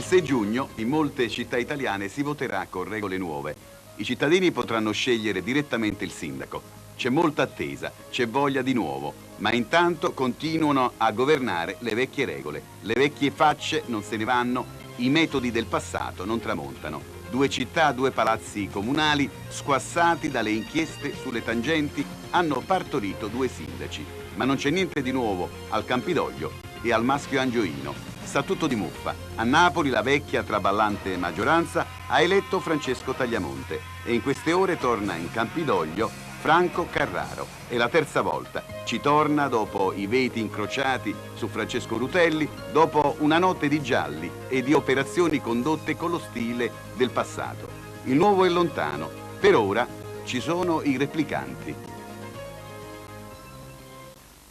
6 giugno in molte città italiane si voterà con regole nuove. I cittadini potranno scegliere direttamente il sindaco. C'è molta attesa, c'è voglia di nuovo, ma intanto continuano a governare le vecchie regole. Le vecchie facce non se ne vanno, i metodi del passato non tramontano. 2 città, 2 palazzi comunali, squassati dalle inchieste sulle tangenti, hanno partorito 2 sindaci. Ma non c'è niente di nuovo al Campidoglio e al Maschio Angioino. Sta tutto di muffa. A Napoli la vecchia traballante maggioranza ha eletto Francesco Tagliamonte e in queste ore torna in Campidoglio Franco Carraro. È la terza volta. Ci torna dopo i veti incrociati su Francesco Rutelli, dopo una notte di gialli e di operazioni condotte con lo stile del passato. Il nuovo è lontano. Per ora ci sono i replicanti.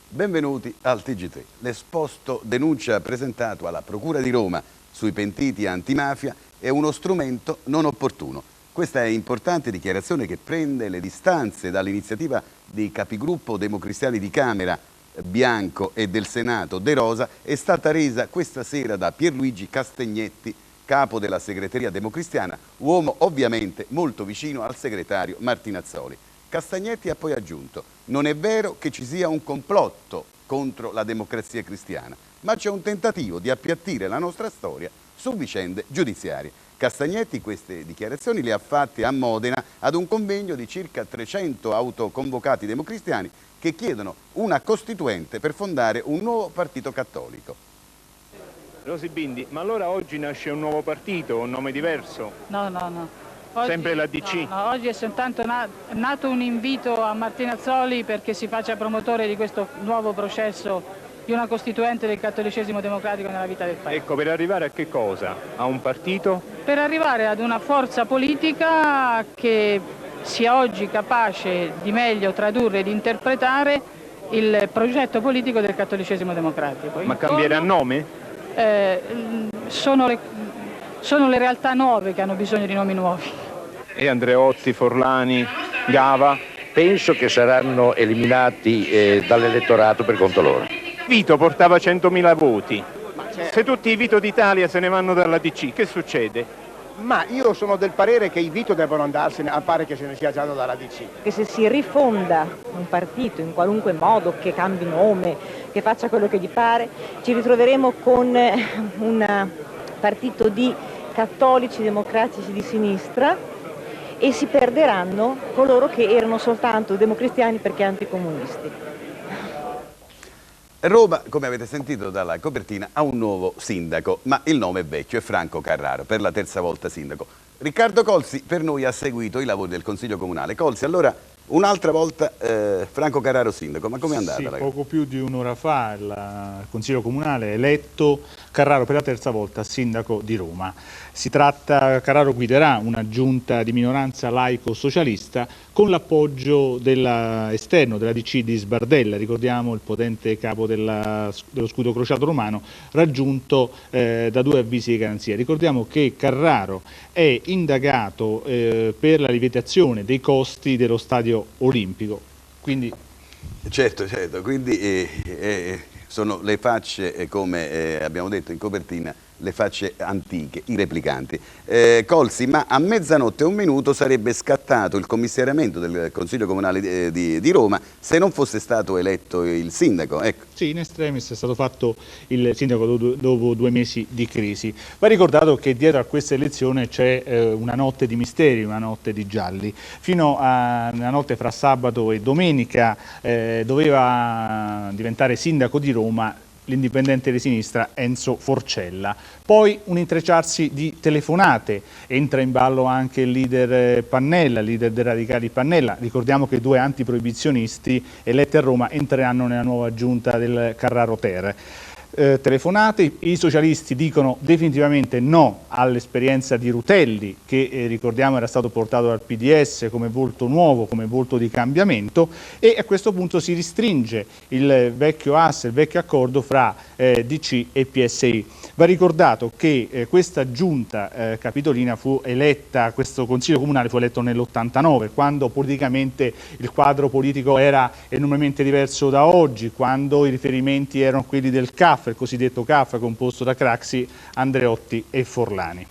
Benvenuti al TG3. L'esposto denuncia presentato alla Procura di Roma sui pentiti antimafia è uno strumento non opportuno. Questa è importante dichiarazione che prende le distanze dall'iniziativa dei capigruppo democristiani di Camera Bianco e del Senato De Rosa. È stata resa questa sera da Pierluigi Castagnetti, capo della segreteria democristiana, uomo ovviamente molto vicino al segretario Martinazzoli. Castagnetti ha poi aggiunto: non è vero che ci sia un complotto contro la democrazia cristiana, ma c'è un tentativo di appiattire la nostra storia su vicende giudiziarie. Castagnetti queste dichiarazioni le ha fatte a Modena ad un convegno di circa 300 autoconvocati democristiani che chiedono una costituente per fondare un nuovo partito cattolico. Rosi Bindi, ma allora oggi nasce un nuovo partito, un nome diverso? No. Oggi, sempre la DC? No, oggi è soltanto nato un invito a Martinazzoli perché si faccia promotore di questo nuovo processo di una costituente del cattolicesimo democratico nella vita del Paese. Ecco, per arrivare a che cosa? A un partito? Per arrivare ad una forza politica che sia oggi capace di meglio tradurre ed interpretare il progetto politico del cattolicesimo democratico. Ma cambierà nome? Sono le realtà nuove che hanno bisogno di nomi nuovi. E Andreotti, Forlani, Gava? Penso che saranno eliminati dall'elettorato per conto loro. Vito portava 100.000 voti. Se tutti i Vito d'Italia se ne vanno dalla DC, che succede? Ma io sono del parere che i Vito devono andarsene, a pare che se ne sia già dalla DC. Che se si rifonda un partito in qualunque modo, che cambi nome, che faccia quello che gli pare, ci ritroveremo con un partito di cattolici democratici di sinistra e si perderanno coloro che erano soltanto democristiani perché anticomunisti. Roma, come avete sentito dalla copertina, ha un nuovo sindaco, ma il nome è vecchio, è Franco Carraro, per la terza volta sindaco. Riccardo Colsi per noi ha seguito i lavori del Consiglio Comunale. Colsi, allora un'altra volta Franco Carraro sindaco, ma com'è andata? Sì, poco più di un'ora fa il Consiglio Comunale ha eletto Carraro per la terza volta sindaco di Roma. Carraro guiderà una giunta di minoranza laico-socialista con l'appoggio esterno della DC di Sbardella, ricordiamo il potente capo dello scudo crociato romano, raggiunto da 2 avvisi di garanzia. Ricordiamo che Carraro è indagato per la lievitazione dei costi dello stadio olimpico. Quindi... Certo, quindi sono le facce, come abbiamo detto in copertina, le facce antiche, i replicanti. Colsi, ma a 00:01 sarebbe scattato il commissariamento del Consiglio Comunale di Roma se non fosse stato eletto il sindaco. Ecco. Sì, in extremis è stato fatto il sindaco dopo 2 mesi di crisi. Va ricordato che dietro a questa elezione c'è una notte di misteri, una notte di gialli. Fino a una notte fra sabato e domenica doveva diventare sindaco di Roma l'indipendente di sinistra Enzo Forcella. Poi un intrecciarsi di telefonate, entra in ballo anche il leader Pannella, il leader dei radicali Pannella. Ricordiamo che 2 antiproibizionisti eletti a Roma entreranno nella nuova giunta del Carraro Ter. Telefonate, i socialisti dicono definitivamente no all'esperienza di Rutelli, che ricordiamo era stato portato dal PDS come volto nuovo, come volto di cambiamento, e a questo punto si ristringe il vecchio asse, il vecchio accordo fra DC e PSI. Va ricordato che questa giunta capitolina fu eletta, questo consiglio comunale fu eletto nell'89, quando politicamente il quadro politico era enormemente diverso da oggi, quando i riferimenti erano quelli del CAF, CAF, il cosiddetto CAF composto da Craxi, Andreotti e Forlani.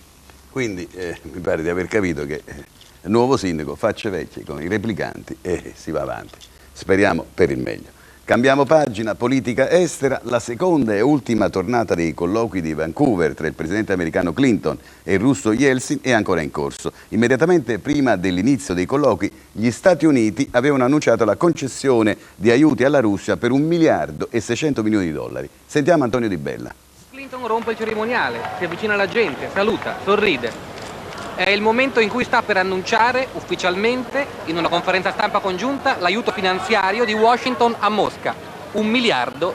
Quindi mi pare di aver capito che il nuovo sindaco facce vecchie con i replicanti e si va avanti. Speriamo per il meglio. Cambiamo pagina, politica estera. La seconda e ultima tornata dei colloqui di Vancouver tra il presidente americano Clinton e il russo Yeltsin è ancora in corso. Immediatamente prima dell'inizio dei colloqui, gli Stati Uniti avevano annunciato la concessione di aiuti alla Russia per $1 miliardo e 600 milioni di dollari. Sentiamo Antonio Di Bella. Clinton rompe il cerimoniale, si avvicina alla gente, saluta, sorride. È il momento in cui sta per annunciare ufficialmente, in una conferenza stampa congiunta, l'aiuto finanziario di Washington a Mosca, $1 miliardo.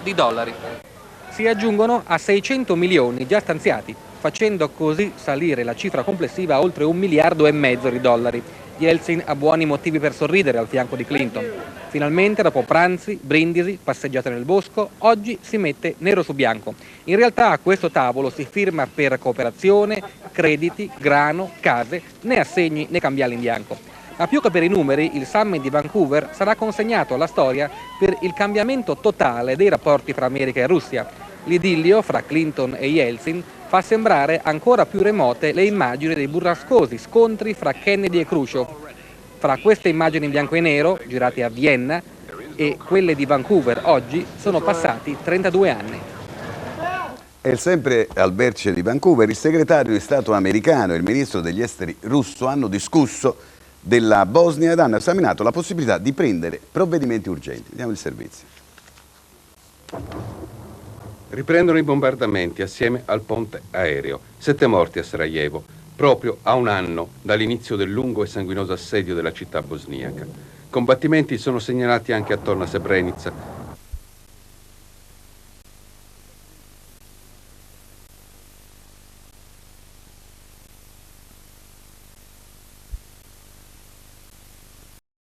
Si aggiungono a 600 milioni già stanziati, facendo così salire la cifra complessiva a oltre $1,5 miliardi. Yeltsin ha buoni motivi per sorridere al fianco di Clinton. Finalmente, dopo pranzi, brindisi, passeggiate nel bosco, oggi si mette nero su bianco. In realtà a questo tavolo si firma per cooperazione, crediti, grano, case, né assegni né cambiali in bianco. Ma più che per i numeri, il summit di Vancouver sarà consegnato alla storia per il cambiamento totale dei rapporti fra America e Russia. L'idillio fra Clinton e Yeltsin fa sembrare ancora più remote le immagini dei burrascosi scontri fra Kennedy e Khrushchev. Fra queste immagini in bianco e nero, girate a Vienna, e quelle di Vancouver oggi, sono passati 32 anni. E sempre al vertice di Vancouver, il segretario di Stato americano e il ministro degli esteri russo hanno discusso della Bosnia ed hanno esaminato la possibilità di prendere provvedimenti urgenti. Vediamo il servizio. Riprendono i bombardamenti assieme al ponte aereo. 7 morti a Sarajevo, proprio a un anno dall'inizio del lungo e sanguinoso assedio della città bosniaca. Combattimenti sono segnalati anche attorno a Srebrenica,